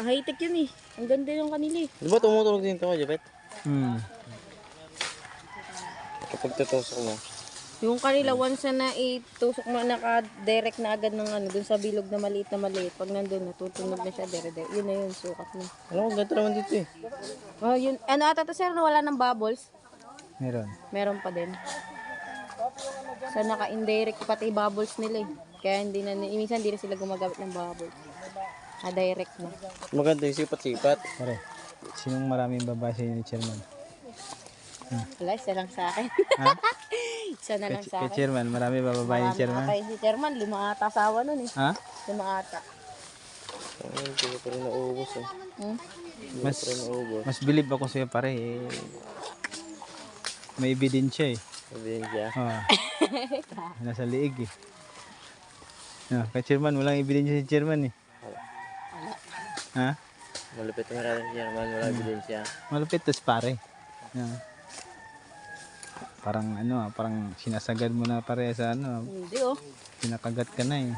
High-tech yun eh. Ang ganda yung kanila eh. Di ba tumutunog din ito, Jabet? Kapag tutusok mo. Yung kanila, once na itusok mo, naka-direct na agad ng ano, dun sa bilog na maliit. Pag nandun, natutunog na siya, dire-dire. Yun na yun, sukat na. Ano, ganito naman dito eh. Oh, yun. Ano ata to, sir, na wala ng bubbles? Meron. Meron pa din. So, naka-indirect pati bubbles nila eh. Kaya hindi na, minsan hindi na sila gumagamit ng bubbles. Direct na. Maganda yung sipat-sipat. Pare, sinong maraming babae sa ni Chairman? Wala, isa lang sa akin. Ha? Isa na lang sa Kay akin. Chairman, marami babae ni Chairman? Marami si Chairman, 5 ata asawa nun eh. Ha? 5 ata. Ayun, hindi ko pa rin naubos eh. Hmm? Mas, Hindi ko pa rin naubos. mas believe ako sa'yo pare. May ebidensya eh. Sabihin siya. Nasa liig eh. Kay Chairman, walang ebidensya si Chairman eh. Ha? Malupit na maraming siya naman, wala ebidensya. Malupit tas pare. Parang parang sinasagad mo na pare sa Hindi oh. pinakagat ka na eh.